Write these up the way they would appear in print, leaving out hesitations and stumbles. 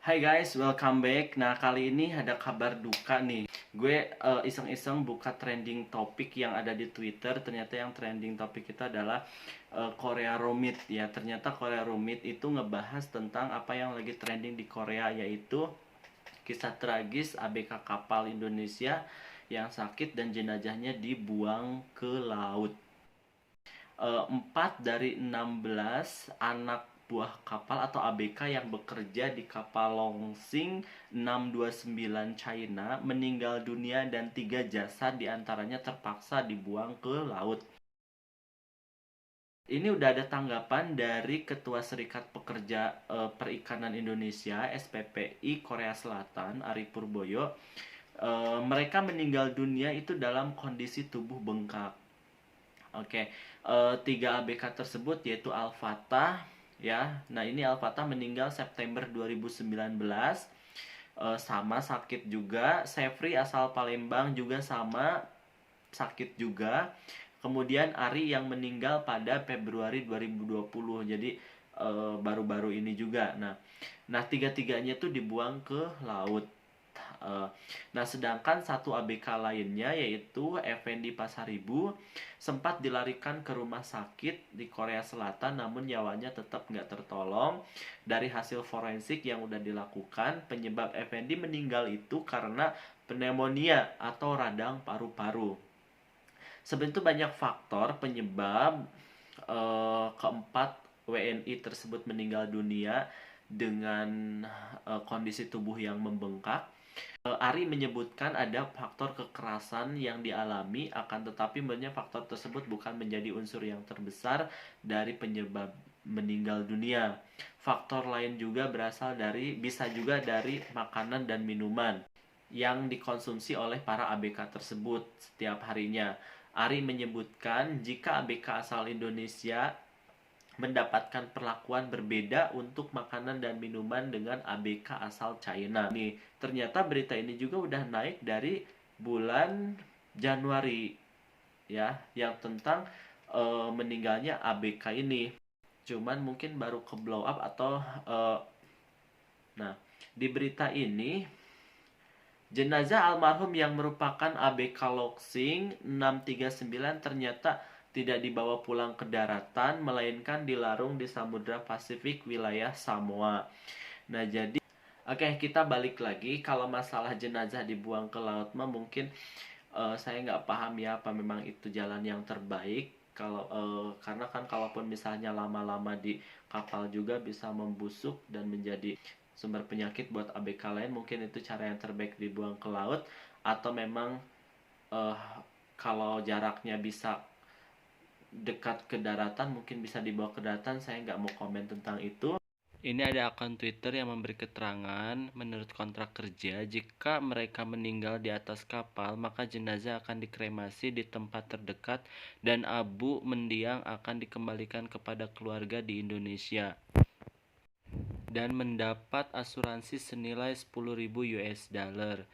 Hai guys, welcome back. Nah, kali ini ada kabar duka nih. Gue iseng-iseng buka trending topik yang ada di Twitter. Ternyata yang trending topik kita adalah Korea Rumit ya. Ternyata Korea Rumit itu ngebahas tentang apa yang lagi trending di Korea, yaitu kisah tragis ABK kapal Indonesia yang sakit dan jenazahnya dibuang ke laut. 4 dari 16 anak buah kapal atau ABK yang bekerja di kapal Longsing 629 China meninggal dunia dan 3 jasad diantaranya terpaksa dibuang ke laut. Ini udah ada tanggapan dari Ketua Serikat Pekerja Perikanan Indonesia (SPPI) Korea Selatan, Ari Purboyo. Mereka meninggal dunia itu dalam kondisi tubuh bengkak. Oke, 3 ABK tersebut yaitu Al-Fatah ya. Nah, ini Al-Fatah meninggal September 2019. Sama sakit juga. Sefri asal Palembang juga sama sakit juga. Kemudian Ari yang meninggal pada Februari 2020. Jadi baru-baru ini juga. Nah, tiga-tiganya tuh dibuang ke laut. Nah, sedangkan satu ABK lainnya yaitu Effendi Pasaribu sempat dilarikan ke rumah sakit di Korea Selatan, namun nyawanya tetap nggak tertolong. Dari hasil forensik yang udah dilakukan, penyebab Effendi meninggal itu karena pneumonia atau radang paru-paru. Sebenarnya banyak faktor penyebab keempat WNI tersebut meninggal dunia dengan kondisi tubuh yang membengkak. Ari menyebutkan ada faktor kekerasan yang dialami, akan tetapi sebenarnya faktor tersebut bukan menjadi unsur yang terbesar dari penyebab meninggal dunia. Faktor lain juga bisa juga dari makanan dan minuman yang dikonsumsi oleh para ABK tersebut setiap harinya. Ari menyebutkan jika ABK asal Indonesia mendapatkan perlakuan berbeda untuk makanan dan minuman dengan ABK asal China. Nih, ternyata berita ini juga udah naik dari bulan Januari ya, yang tentang meninggalnya ABK ini. Cuman mungkin baru ke blow up atau nah, di berita ini jenazah almarhum yang merupakan ABK Longsing 639 ternyata tidak dibawa pulang ke daratan, melainkan dilarung di Samudra Pasifik wilayah Samoa. Nah, jadi kita balik lagi. Kalau masalah jenazah dibuang ke laut mah mungkin saya nggak paham ya apa memang itu jalan yang terbaik. Karena kan kalaupun misalnya lama-lama di kapal juga bisa membusuk dan menjadi sumber penyakit buat ABK lain, mungkin itu cara yang terbaik dibuang ke laut. Atau memang kalau jaraknya bisa dekat ke daratan mungkin bisa dibawa ke daratan. Saya nggak mau komen tentang itu. Ini ada akun Twitter yang memberi keterangan, menurut kontrak kerja, jika mereka meninggal di atas kapal, maka jenazah akan dikremasi di tempat terdekat dan abu mendiang akan dikembalikan kepada keluarga di Indonesia dan mendapat asuransi senilai 10.000 US dollar.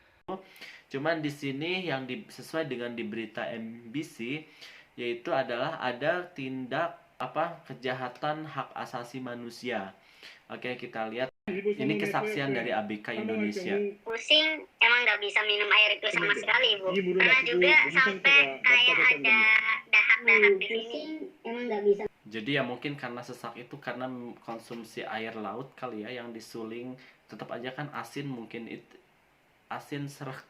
Cuman di sini yang sesuai dengan di berita MBC yaitu adalah ada tindak kejahatan hak asasi manusia. Oke, kita lihat ini kesaksian dari ABK Indonesia. Pusing, emang nggak bisa minum air itu sama sekali, Bu. Karena juga sampai kayak ada dahak-dahak di sini. Emang nggak bisa. Jadi ya mungkin karena sesak itu karena konsumsi air laut kali ya, yang disuling. Tetap aja kan asin, mungkin itu asin serak.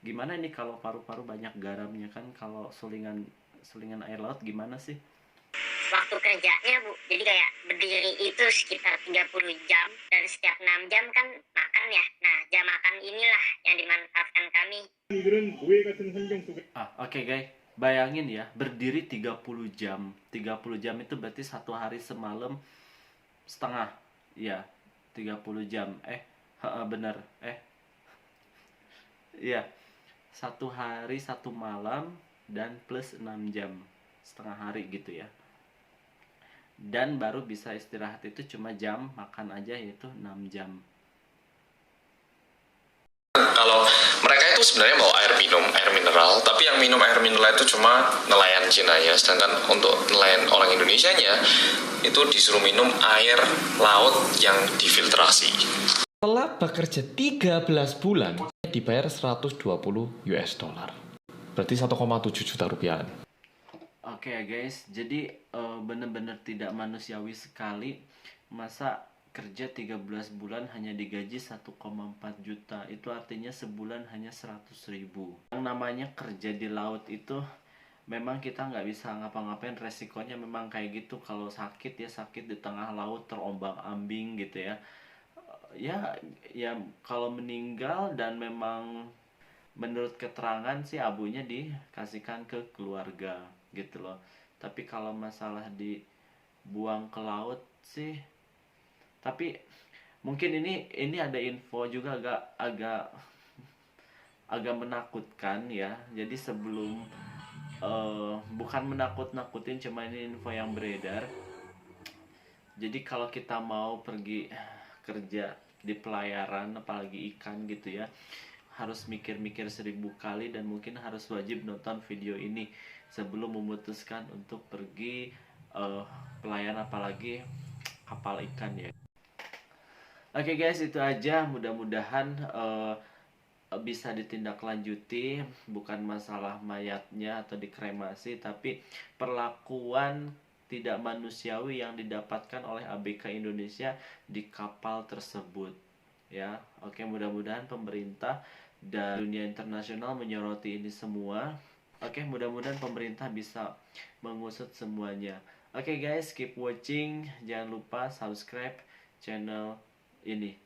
Gimana ini kalau paru-paru banyak garamnya kan, kalau sulingan air laut gimana sih? Waktu kerjanya, Bu, jadi kayak berdiri itu sekitar 30 jam dan setiap 6 jam kan makan ya. Nah, jam makan inilah yang dimanfaatkan kami. Oke guys, bayangin ya, berdiri 30 jam. 30 jam itu berarti satu hari semalam setengah. Iya, 30 jam. Bener. Iya, satu hari satu malam dan plus 6 jam, setengah hari gitu ya. Dan baru bisa istirahat itu cuma jam makan aja, yaitu 6 jam. Kalau mereka itu sebenarnya mau air mineral, tapi yang minum air mineral itu cuma nelayan Cina ya, sedangkan untuk nelayan orang Indonesianya itu disuruh minum air laut yang difiltrasi. Setelah bekerja 13 bulan, dibayar 120 US dollar. Berarti 1,7 juta rupiah. Oke ya guys, jadi bener-bener tidak manusiawi sekali. Masa kerja 13 bulan hanya digaji 1,4 juta. Itu artinya sebulan hanya 100.000. Yang namanya kerja di laut itu memang kita nggak bisa ngapa-ngapain, resikonya memang kayak gitu. Kalau sakit ya sakit di tengah laut terombang-ambing gitu ya. Ya kalau meninggal dan memang menurut keterangan sih abunya dikasihkan ke keluarga gitu loh. Tapi kalau masalah dibuang ke laut sih, tapi mungkin ini ada info juga agak agak menakutkan ya. Jadi sebelum bukan menakut-nakutin, cuma ini info yang beredar. Jadi kalau kita mau pergi kerja di pelayaran apalagi ikan gitu ya, harus mikir-mikir 1000 kali dan mungkin harus wajib nonton video ini sebelum memutuskan untuk pergi pelayaran apalagi kapal ikan ya. Oke guys, itu aja. Mudah-mudahan bisa ditindaklanjuti, bukan masalah mayatnya atau dikremasi, tapi perlakuan tidak manusiawi yang didapatkan oleh ABK Indonesia di kapal tersebut ya. Oke, mudah-mudahan pemerintah dan dunia internasional menyoroti ini semua. Oke, mudah-mudahan pemerintah bisa mengusut semuanya. Oke guys, keep watching, jangan lupa subscribe channel ini.